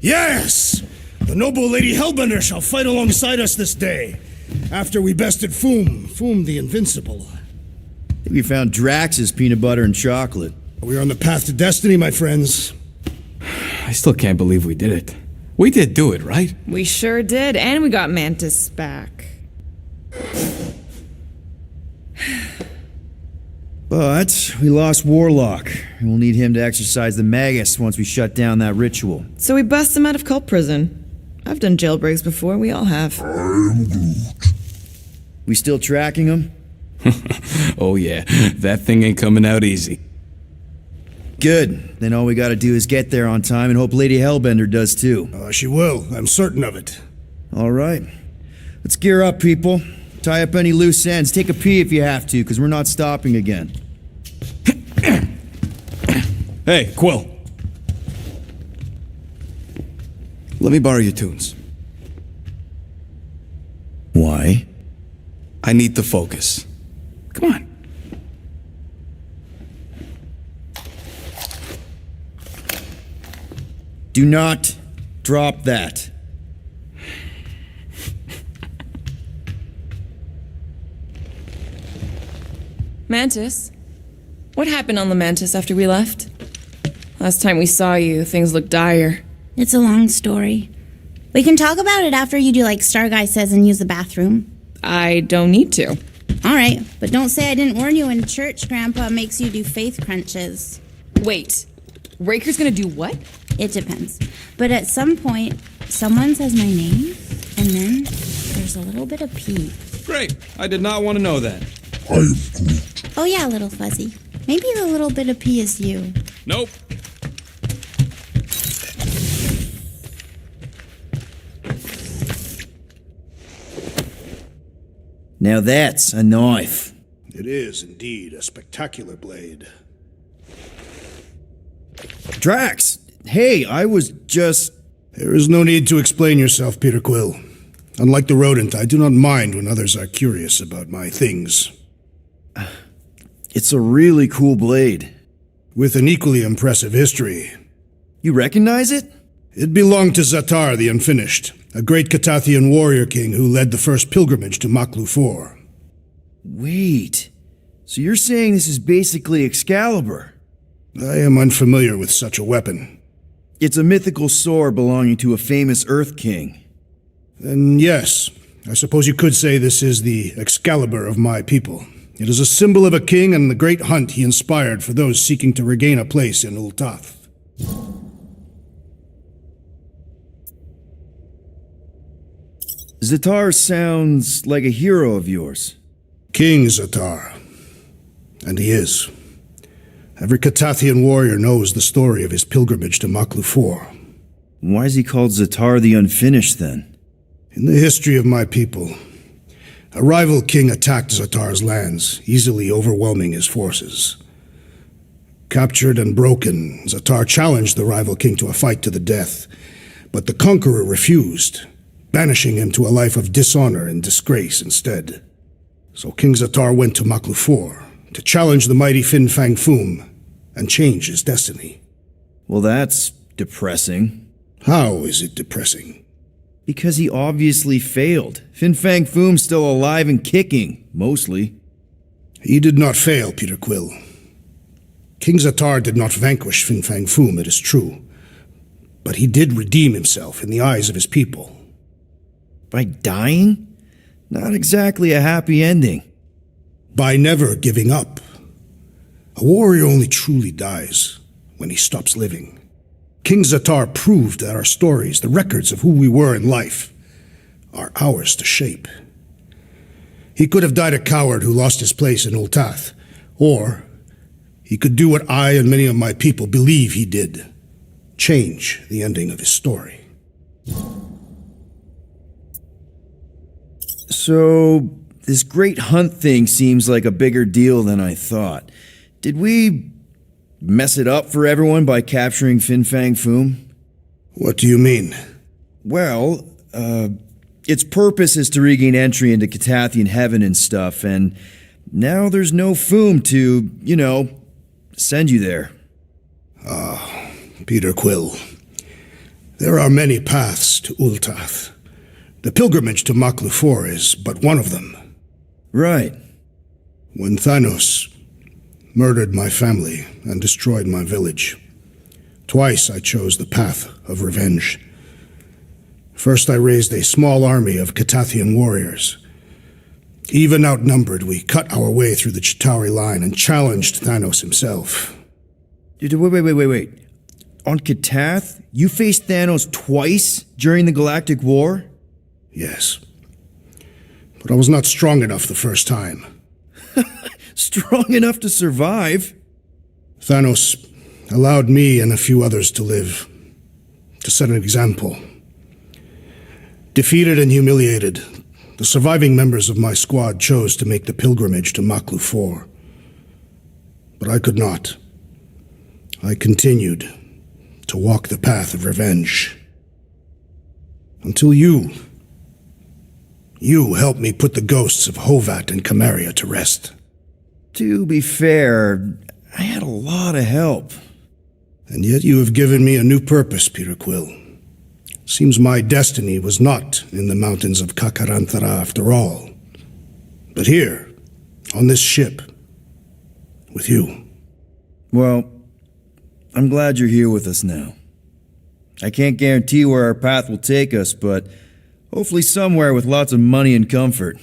Yes! The noble Lady Hellbender shall fight alongside us this day, after we bested Foom the Invincible. We found Drax's peanut butter and chocolate. We are on the path to destiny, my friends. I still can't believe we did it. We did do it, right? We sure did, and we got Mantis back. But we lost Warlock, and we'll need him to exercise the Magus once we shut down that ritual. So we bust him out of cult prison. I've done jailbreaks before, we all have. We still tracking him? Oh yeah, that thing ain't coming out easy. Good. Then all we gotta do is get there on time and hope Lady Hellbender does too. She will. I'm certain of it. All right. Let's gear up, people. Tie up any loose ends. Take a pee if you have to, because we're not stopping again. Hey, Quill. Let me borrow your tunes. Why? I need to focus. Come on. Do not drop that. Mantis? What happened on the Mantis after we left? Last time we saw you, things looked dire. It's a long story. We can talk about it after you do like Starguy says and use the bathroom. I don't need to. All right, but don't say I didn't warn you in church Grandpa makes you do faith crunches. Wait, Raker's gonna do what? It depends. But at some point, someone says my name, and then there's a little bit of pee. Great. I did not want to know that. Oh yeah, little fuzzy. Maybe the little bit of pee is you. Nope. Now that's a knife. It is indeed a spectacular blade. Drax! Hey, I was just... There is no need to explain yourself, Peter Quill. Unlike the rodent, I do not mind when others are curious about my things. It's a really cool blade. With an equally impressive history. You recognize it? It belonged to Zatar the Unfinished, a great Catathian warrior king who led the first pilgrimage to Maklu 4. Wait, so you're saying this is basically Excalibur? I am unfamiliar with such a weapon. It's a mythical sword belonging to a famous Earth King. Then yes, I suppose you could say this is the Excalibur of my people. It is a symbol of a king and the great hunt he inspired for those seeking to regain a place in Ultath. Zatar sounds like a hero of yours. King Zatar. And he is. Every Catathian warrior knows the story of his pilgrimage to Maklu 4. Why is he called Zatar the Unfinished then? In the history of my people, a rival king attacked Zatar's lands, easily overwhelming his forces. Captured and broken, Zatar challenged the rival king to a fight to the death, but the conqueror refused, banishing him to a life of dishonor and disgrace instead. So King Zatar went to Maklu 4 to challenge the mighty Fin Fang Foom and change his destiny. Well, that's depressing. How is it depressing? Because he obviously failed. Fin Fang Foom's still alive and kicking, mostly. He did not fail, Peter Quill. King Zatar did not vanquish Fin Fang Foom, it is true. But he did redeem himself in the eyes of his people. By dying? Not exactly a happy ending. By never giving up. A warrior only truly dies when he stops living. King Zatar proved that our stories, the records of who we were in life, are ours to shape. He could have died a coward who lost his place in Ultath, or he could do what I and many of my people believe he did, change the ending of his story. So, this great hunt thing seems like a bigger deal than I thought. Did we mess it up for everyone by capturing Fin Fang Foom? What do you mean? Well, its purpose is to regain entry into Catathian heaven and stuff, and now there's no Foom to, send you there. Peter Quill. There are many paths to Ultath. The pilgrimage to Maklufor is but one of them. Right. When Thanos murdered my family and destroyed my village, twice I chose the path of revenge. First, I raised a small army of Catathian warriors. Even outnumbered, we cut our way through the Chitauri line and challenged Thanos himself. Wait. On Katath, you faced Thanos twice during the Galactic War? Yes. But I was not strong enough the first time. Strong enough to survive? Thanos allowed me and a few others to live, to set an example. Defeated and humiliated, the surviving members of my squad chose to make the pilgrimage to Maklufor. But I could not. I continued to walk the path of revenge. Until you helped me put the ghosts of Hovat and Camarria to rest. To be fair, I had a lot of help. And yet you have given me a new purpose, Peter Quill. Seems my destiny was not in the mountains of Kakarantara after all, but here, on this ship, with you. Well, I'm glad you're here with us now. I can't guarantee where our path will take us, but hopefully somewhere with lots of money and comfort.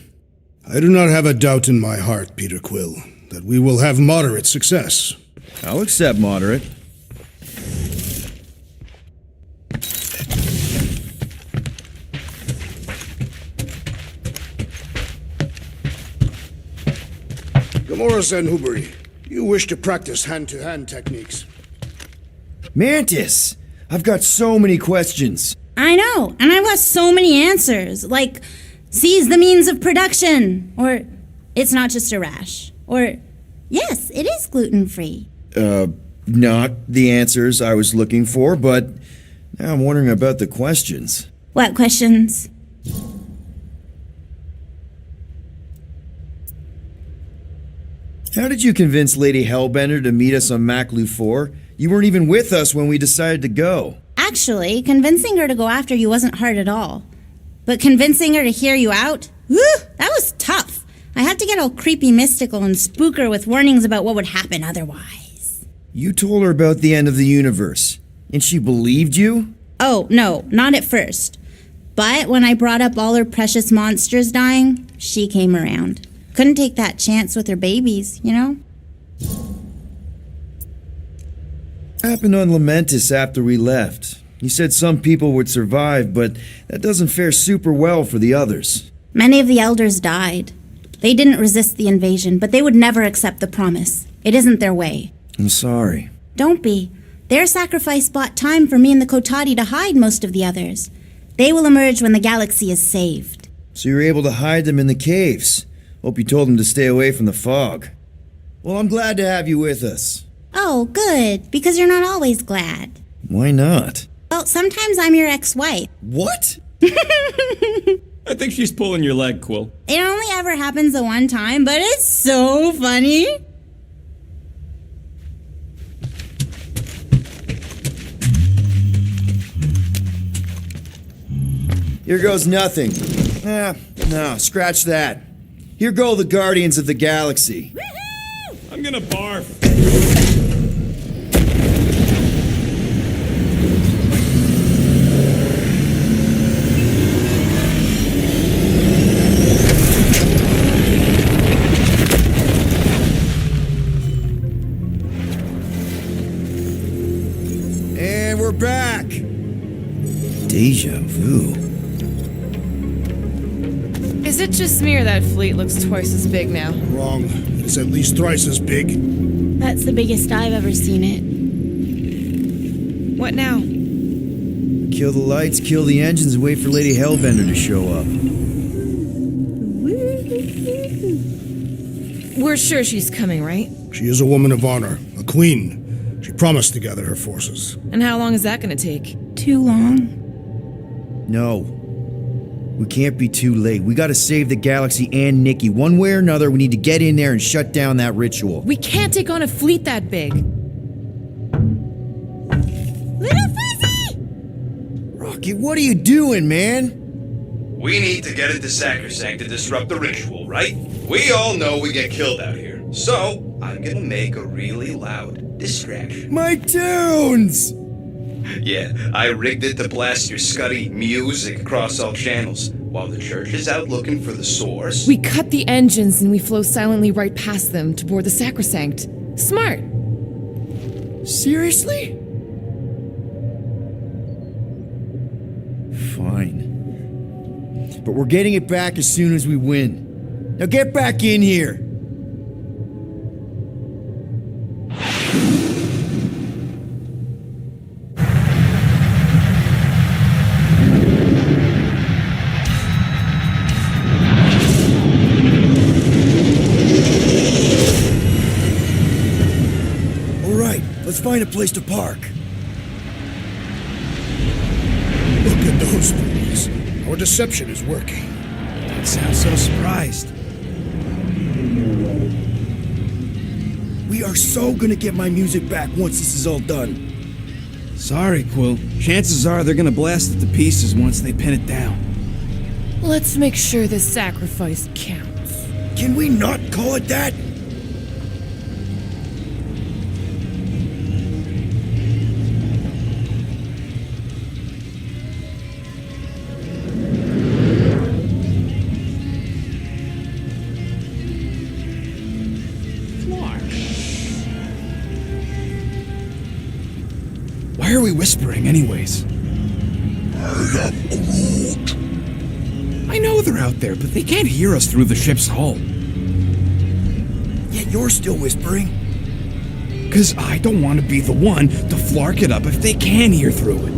I do not have a doubt in my heart, Peter Quill, that we will have moderate success. I'll accept moderate. Gamora Zenhuberi, you wish to practice hand-to-hand techniques. Mantis! I've got so many questions. I know, and I've got so many answers, like, seize the means of production, or it's not just a rash, or yes, it is gluten-free. Not the answers I was looking for, but now I'm wondering about the questions. What questions? How did you convince Lady Hellbender to meet us on Maklufor? You weren't even with us when we decided to go. Actually, convincing her to go after you wasn't hard at all. But convincing her to hear you out? Whew, that was tough. I had to get all creepy mystical and spook her with warnings about what would happen otherwise. You told her about the end of the universe, and she believed you? Oh, no, not at first. But when I brought up all her precious monsters dying, she came around. Couldn't take that chance with her babies, you know? What happened on Lamentis after we left? You said some people would survive, but that doesn't fare super well for the others. Many of the elders died. They didn't resist the invasion, but they would never accept the promise. It isn't their way. I'm sorry. Don't be. Their sacrifice bought time for me and the Kotati to hide most of the others. They will emerge when the galaxy is saved. So you were able to hide them in the caves. Hope you told them to stay away from the fog. Well, I'm glad to have you with us. Oh, good, because you're not always glad. Why not? Well, sometimes I'm your ex-wife. What? I think she's pulling your leg, Quill. It only ever happens the one time, but it's so funny. Here goes nothing. No, scratch that. Here go the Guardians of the Galaxy. I'm gonna barf. And we're back. Deja vu. Is it just me or that fleet looks twice as big now? Wrong. It's at least thrice as big. That's the biggest I've ever seen it. What now? Kill the lights, kill the engines, and wait for Lady Hellbender to show up. We're sure she's coming, right? She is a woman of honor, a queen. She promised to gather her forces. And how long is that gonna take? Too long. No. We can't be too late. We gotta save the galaxy and Nikki. One way or another, we need to get in there and shut down that ritual. We can't take on a fleet that big. Little Fuzzy! Okay, what are you doing, man? We need to get into Sacrosanct to disrupt the ritual, right? We all know we get killed out here. So, I'm gonna make a really loud distraction. My tunes! Yeah, I rigged it to blast your scuddy music across all channels. While the church is out looking for the source... We cut the engines and we flow silently right past them to board the sacrosanct. Smart. Seriously? Fine. But we're getting it back as soon as we win. Now get back in here! Let's find a place to park. Look at those boys. Our deception is working. Don't sound so surprised. We are so gonna get my music back once this is all done. Sorry, Quill. Chances are they're gonna blast it to pieces once they pin it down. Let's make sure this sacrifice counts. Can we not call it that? Why are we whispering, anyways? I know they're out there, but they can't hear us through the ship's hull. Yet you're still whispering. 'Cause I don't want to be the one to flark it up if they can hear through it.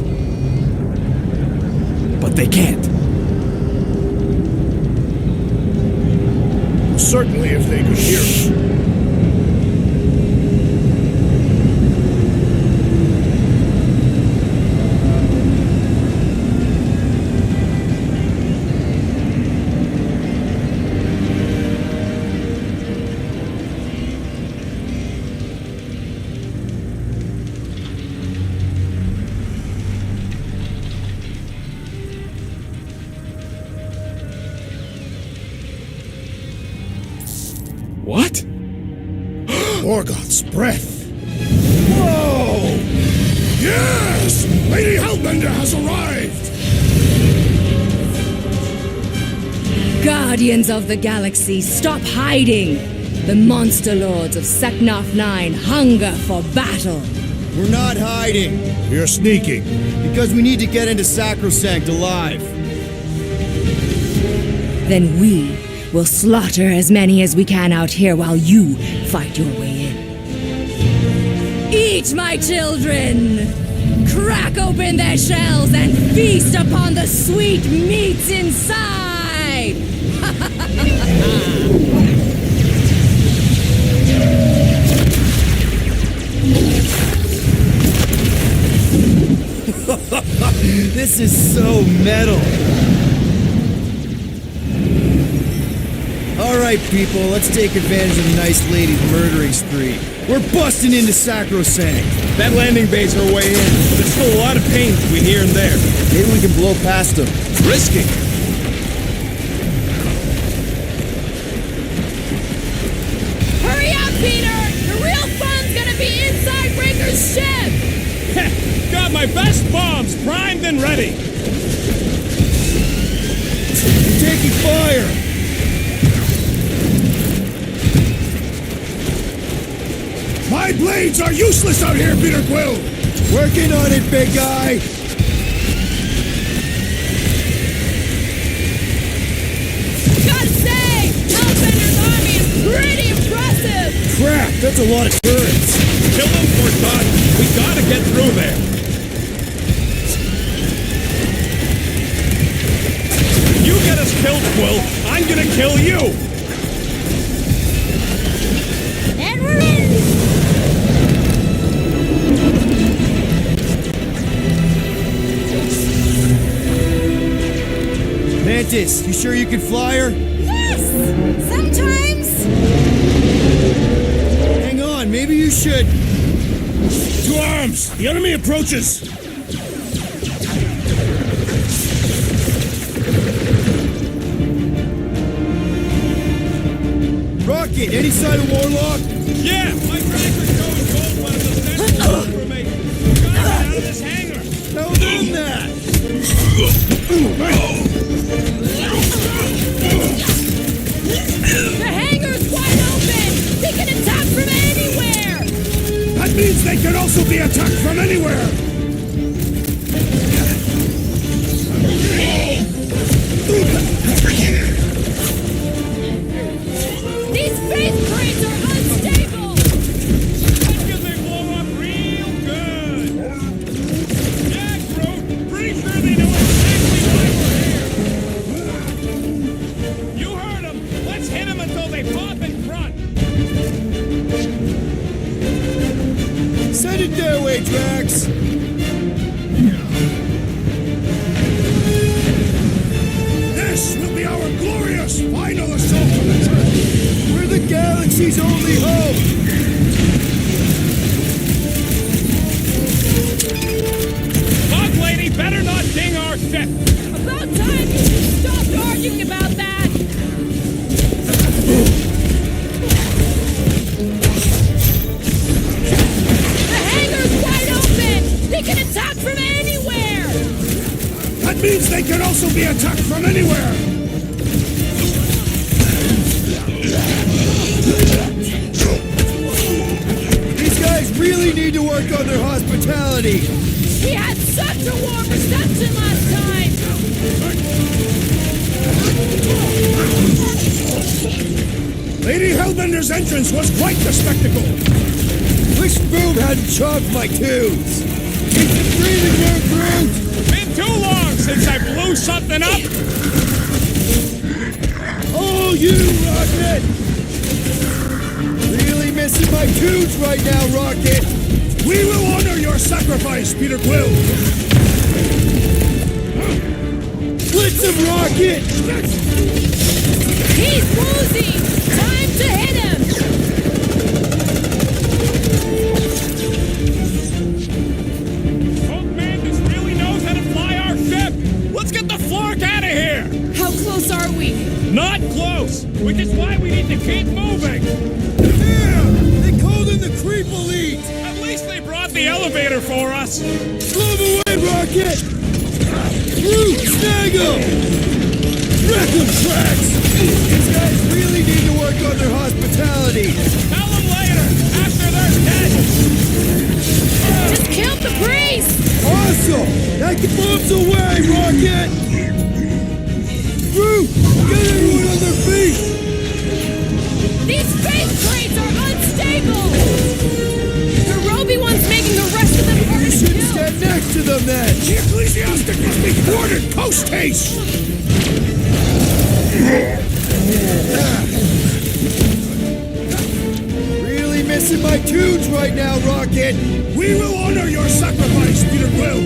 But they can't. Well, certainly if they could hear us. What? Morgoth's breath. Whoa! Yes! Lady Hellbender has arrived! Guardians of the Galaxy, stop hiding! The monster lords of Seknarf 9 hunger for battle! We're not hiding, We are sneaking. because we need to get into Sacrosanct alive. Then we will slaughter as many as we can out here while you fight your way in. Eat, my children! Crack open their shells and feast upon the sweet meats inside! This is so metal. All right, people, let's take advantage of the nice lady's murdering spree. We're busting into Sacrosanct. That landing bay's our way in, but there's still a lot of pain between here and there. Maybe we can blow past them. Risky. Hurry up, Peter! The real fun's gonna be inside Breaker's ship! Got my best bombs primed and ready. We're taking fire. My blades are useless out here, Peter Quill! Working on it, big guy. Gotta say, Hellbender's army is pretty impressive! Crap, that's a lot of turrets. Kill them or done. We gotta get through there. You get us killed, Quill. I'm gonna kill you. And we're in! Mantis, you sure you can fly her? Yes! Sometimes! Hang on, maybe you should. To arms! The enemy approaches! Rocket, any sign of Warlock? Yeah, my tracker shows gold, but it's a sensitive information. We gotta get out of this hangar. Tell them that! The hangar's wide open! They can attack from anywhere! That means they can also be attacked from anywhere! These faith crates are unstable! That's because they blow up real good. Yeah, Groot, pretty sure they know exactly why we're here. You heard them. Let's hit them until they pop in front. Send it their way, Drax! This will be our glorious final assault on the church! We're the galaxy's only hope! Bug lady better not ding our ship. About time you stopped arguing about that! The hangar's wide open! They can attack from anywhere! That means they can also be attacked from anywhere! These guys really need to work on their hospitality! We had such a warm reception last time! Lady Hellbender's entrance was quite the spectacle! Wish Boom hadn't chopped my tubes! Keep it breathing there, Groot! Been too long since I blew something up. Oh, you, Rocket! Really missing my tubes right now, Rocket! We will honor your sacrifice, Peter Quill! Blitz him, Rocket! He's woozy! Time to hit him! Old man, this really knows how to fly our ship. Let's get the Flark out of here. How close are we? Not close, which is why we need to keep moving. Damn! They called in the Creep Elite! At least they brought the elevator for us. Blow them away, Rocket! Groot, snag him! Wreck him, Drax! These guys really need to work on their hospitality! Tell them later, after they're dead. Just killed the priest! Awesome! That bombs away, Rocket! Groot, get everyone on their feet! These faith crates are unstable! The Roby one's making the rest of them harder to Should kill! stand next to them then! The ecclesiastic must be thwarted post-haste! Really missing my tunes right now, Rocket! We will honor your sacrifice, Peter Quill!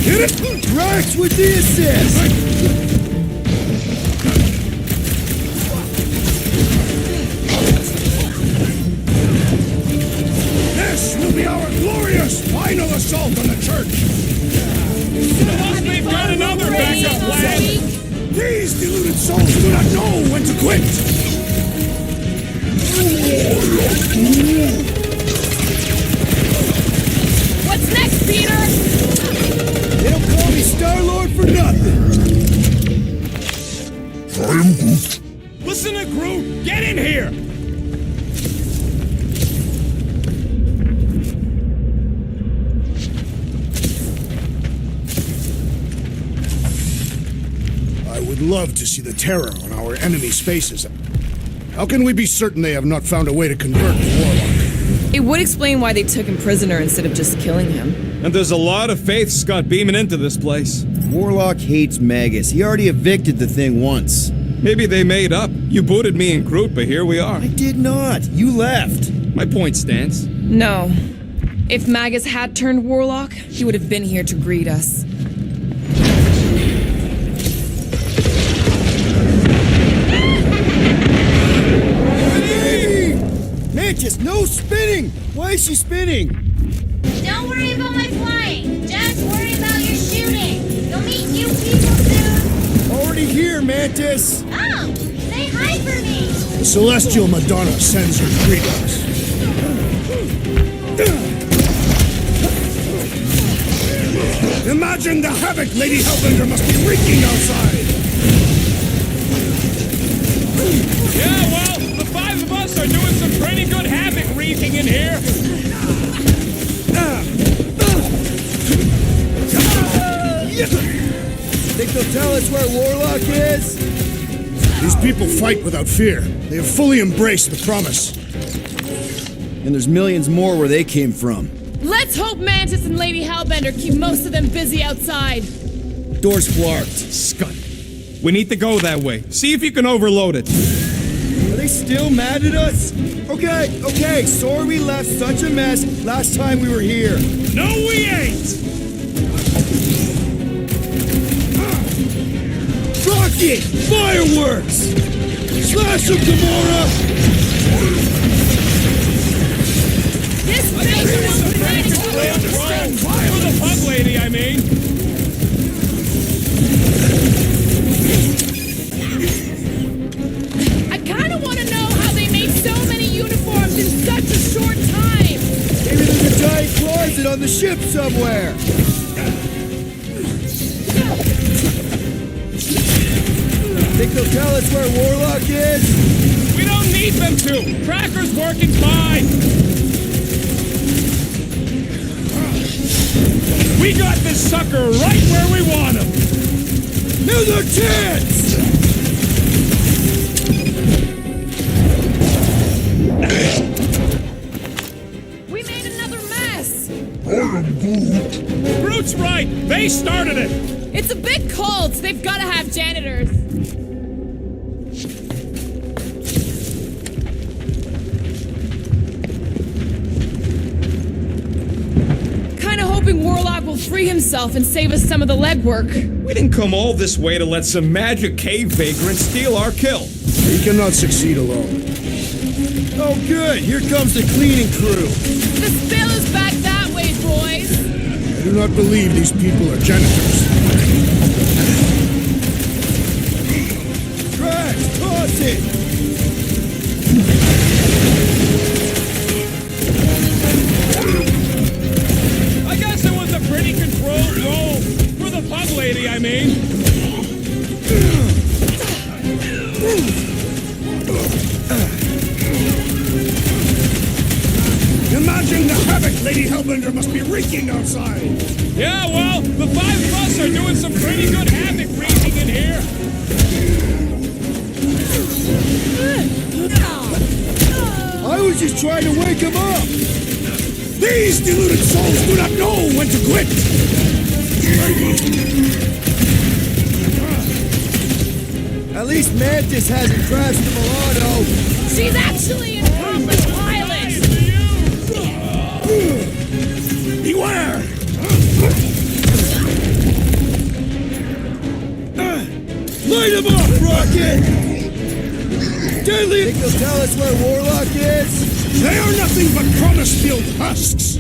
Hit it! Drax with the assist! This will be our glorious final assault on the church! Plus they've got another backup plan. These deluded souls do not know when to quit! What's next, Peter? They don't call me Star-Lord for nothing! Listen to Groot. Get in here. I would love to see the terror on our enemies' faces. How can we be certain they have not found a way to convert the Warlock? It would explain why they took him prisoner instead of just killing him. And there's a lot of faith Scott beaming into this place. Warlock hates Magus. He already evicted the thing once. Maybe they made up. You booted me and Groot, but here we are. I did not. You left. My point stands. No. If Magus had turned Warlock, he would have been here to greet us. Hey! Mantis, no spinning! Why is she spinning? Don't worry about my flying. Just worry about your shooting. You'll meet new people soon. already here, Mantis! Oh, say hi for me. The celestial Madonna sends her greetings. Imagine the havoc Lady Hellbender must be wreaking outside! Yeah, well, the five of us are doing some pretty good havoc wreaking in here. Think they'll tell us where Warlock is? These people fight without fear. They have fully embraced the promise. And there's millions more where they came from. Let's hope Mantis and Lady Hellbender keep most of them busy outside. Door's flarked. Scut. We need to go that way. See if you can overload it. Are they still mad at us? Okay, sorry we left such a mess last time we were here. No, we ain't! Rocket! Fireworks! Slash 'em, Gamora! This base is They understand why. For the pug lady, I mean. I kind of want to know how they made so many uniforms in such a short time. Maybe there's a giant closet on the ship somewhere. Think they'll tell us where Warlock is? We don't need them to. Tracker's working fine. We got this sucker right where we want him. Now's our chance! We made another mess. Groot's right. They started it. It's a big cult. They've got to have janitors. Kind of hoping Warlock will free himself and save us some of the legwork. We didn't come all this way to let some magic cave vagrant steal our kill. He cannot succeed alone. Oh good, here comes the cleaning crew. The spill is back that way, boys. I do not believe these people are janitors. Trash, toss it! I guess it was a pretty controlled roll. For the pug lady, I mean. Imagine the havoc Lady Hellbender must be wreaking outside! Yeah, well, the five of us are doing some pretty good havoc wreaking in here. I was just trying to wake him up! These deluded souls do not know when to quit! At least Mantis hasn't crashed the Milano. She's actually an improvement pilot. Beware! Light him up, Rocket! Deadly! Think they'll tell us where Warlock is? They are nothing but promise-filled husks!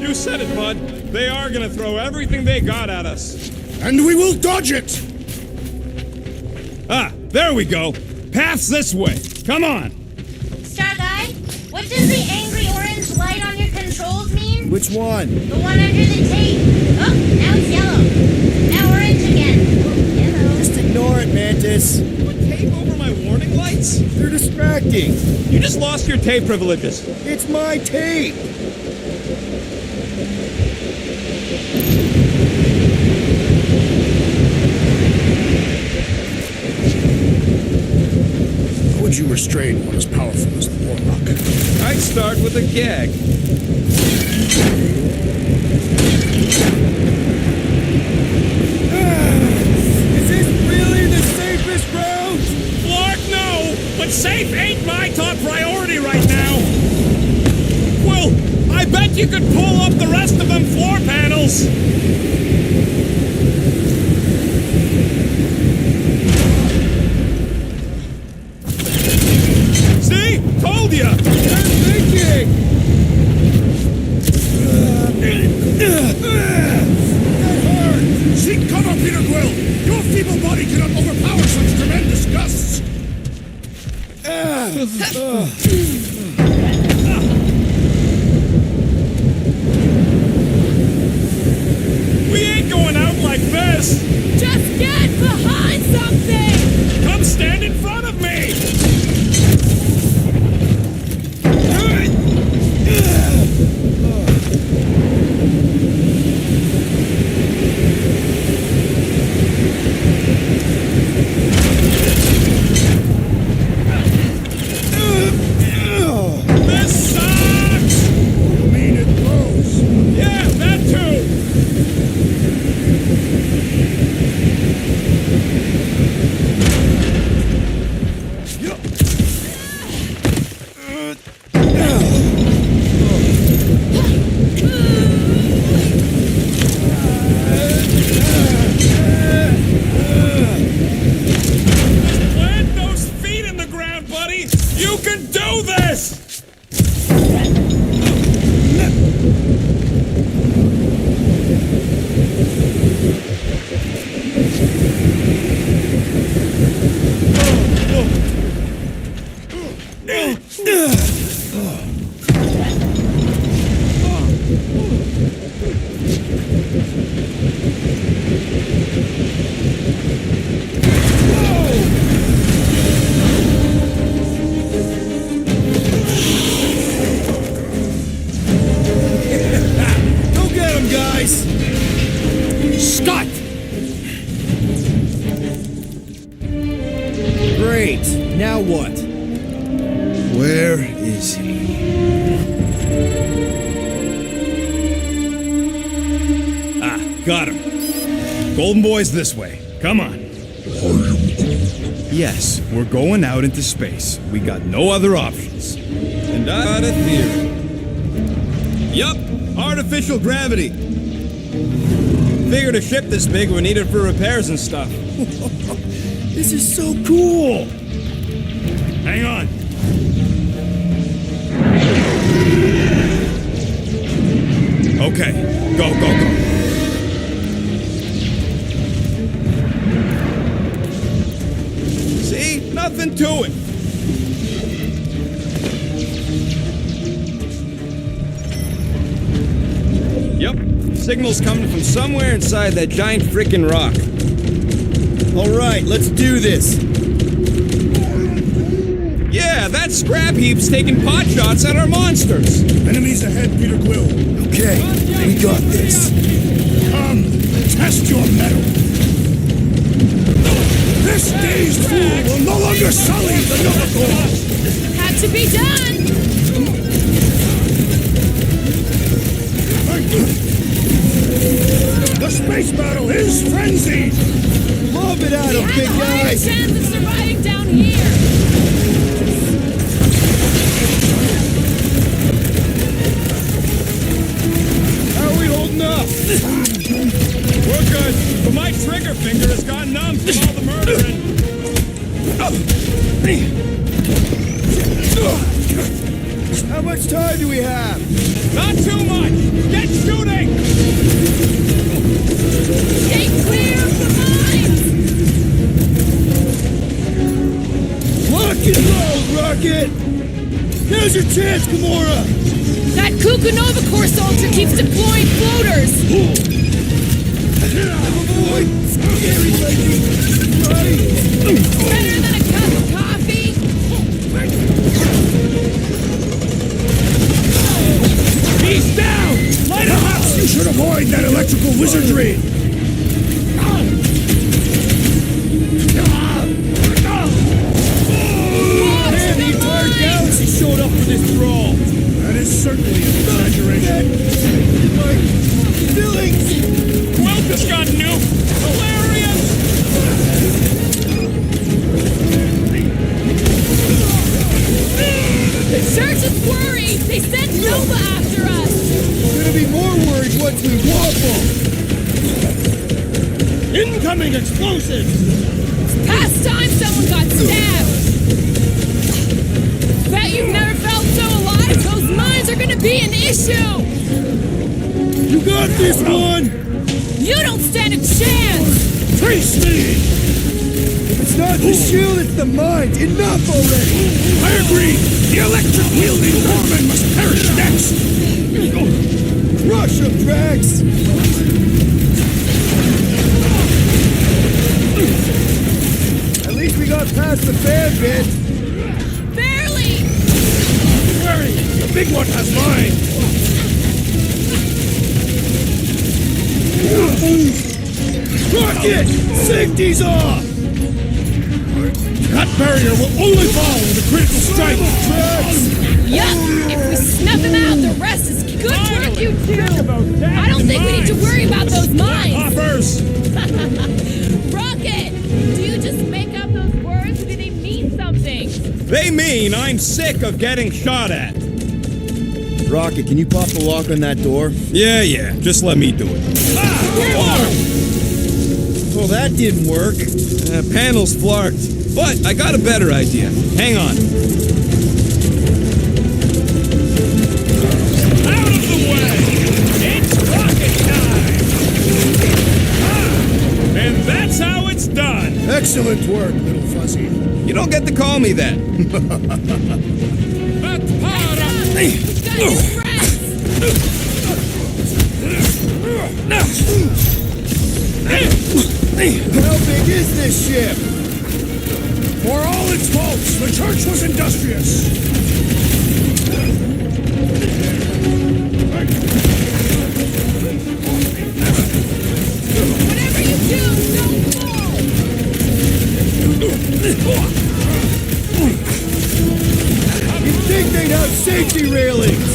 You said it, bud. They are gonna throw everything they got at us. And we will dodge it! Ah, there we go. Path's this way. Come on. Star Guy, what does the angry orange light on your controls mean? Which one? The one under the tape. Oh, now it's yellow. Now orange again. Yellow. Just ignore it, Mantis. Put tape over my warning lights? They're distracting. You just lost your tape privileges. It's my tape. How would you restrain one as powerful as the Warlock? I'd start with a gag. Is this really the safest route? Lord, no! But safe ain't my top priority right now! Well, I bet you could pull up the rest of them floor panels! See? Told ya! I'm thinking. We ain't going out like this! Just get behind something! Come stand in front of me! This sucks! You mean it blows? Yeah, that too! Plant those feet in the ground, buddy! You can do this! Go get him, guys! Scott! Great. Now what? Where is he? Ah, got him. Golden Boy's this way. Come on. Yes, we're going out into space. We got no other options. And I got a theory. Yup, artificial gravity. Figured a ship this big would need it for repairs and stuff. This is so cool! Hang on. Okay, go, go, go. See? Nothing to it. Yep, signal's coming from somewhere inside that giant frickin' rock. Alright, let's do this! Yeah, that scrap heap's taking pot shots at our monsters. Enemies ahead, Peter Quill. Okay, we got this. Come, test your mettle. This dazed fool will no longer sully the Novacore. Had to be done! The space battle is frenzied. Lob it at We him, have big a higher guy! chance of surviving down here! How are we holding up? We're good, but my trigger finger has gone numb from all the murdering. How much time do we have? Not too much! Get shooting! Stay clear of the mines! Lock and roll, Rocket! Now's your chance, Gamora! That Kukunova Corps soldier keeps deploying floaters! Avoid scary lightning! Right! Better than a cup of coffee! He's down! Light him up! Perhaps you should avoid that electrical wizardry. Man, the entire galaxy showed up for this brawl! That is certainly an exaggeration. My feelings! Quilt has got nuked! Hilarious! The church is worried! They sent Nova after us! We're gonna be more worried once we waffle! Incoming explosives! Past time someone got stabbed! Bet you've never felt so alive! Those mines are gonna be an issue! You got this one! You don't stand a chance! Face me! If it's It's not the shield, it's the mind! Enough already! I agree! The electric-wielding foreman must perish next! Crush him, Drax! At least we got past the fan bit! Barely! Hurry! The big one has mine! Rocket! Safety's off! That barrier will only fall with a critical strike! Yup! If we snuff him out, the rest is good work, you two! I don't think we need to worry about those mines! Hoppers! Rocket! Do you just make up those words or do they mean something? They mean I'm sick of getting shot at. Rocket, can you pop the lock on that door? Yeah, just let me do it. Well, that didn't work. Panel's flarked. But I got a better idea. Hang on. Out of the way! It's rocket time! And that's how it's done. Excellent work, little fuzzy. You don't get to call me that. That's part of... We've got his friends! How big is this ship? For all its faults, the church was industrious. Whatever you do, don't fall! You'd think they'd have safety railings!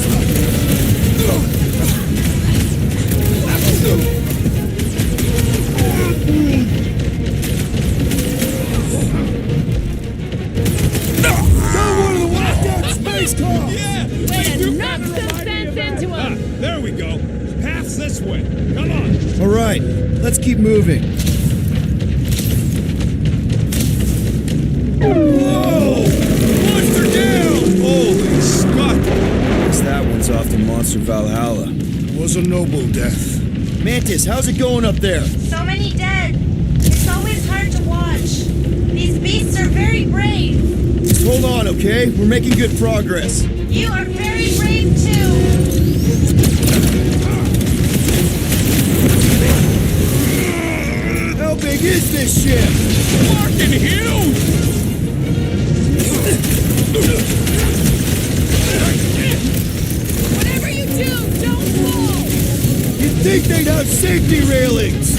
Way to knock some sense into him! There we go. Path's this way. Come on. All right, let's keep moving. Whoa! Monster down! Holy Scott. Guess that one's off to Monster Valhalla. It was a noble death. Mantis, how's it going up there? So many dead. It's always hard to watch. These beasts are very brave. Just hold on, okay? We're making good progress. You are very brave too. How big is this ship? Fucking huge! Whatever you do, don't fall! You'd think they'd have safety railings!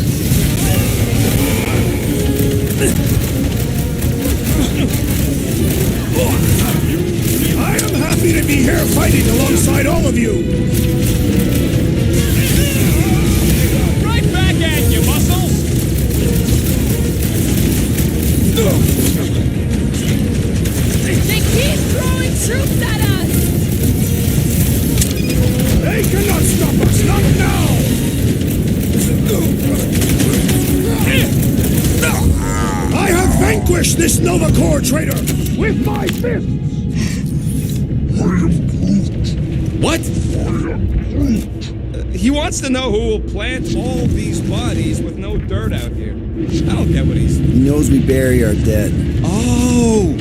I am happy to be here fighting alongside all of you! Right back at you, Muscles! They keep throwing troops at us! They cannot stop us, not now! I have vanquished this Nova Corps traitor with my fists! What? He wants to know who will plant all these bodies with no dirt out here. I don't get what he's... He knows we bury our dead. Oh!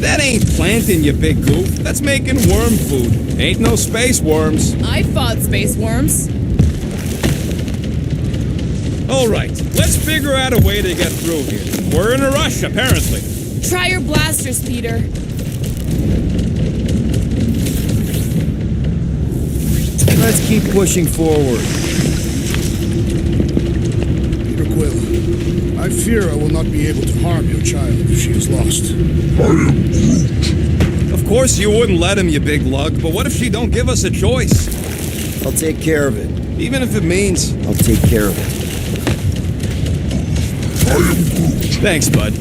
That ain't planting, you big goof. That's making worm food. Ain't no space worms. I fought space worms. All right, let's figure out a way to get through here. We're in a rush, apparently. Try your blasters, Peter. Let's keep pushing forward. Peter Quill, I fear I will not be able to harm your child if she is lost. Of course you wouldn't let him, you big lug, but what if she don't give us a choice? I'll take care of it. Even if it means... I'll take care of it. Thanks, bud.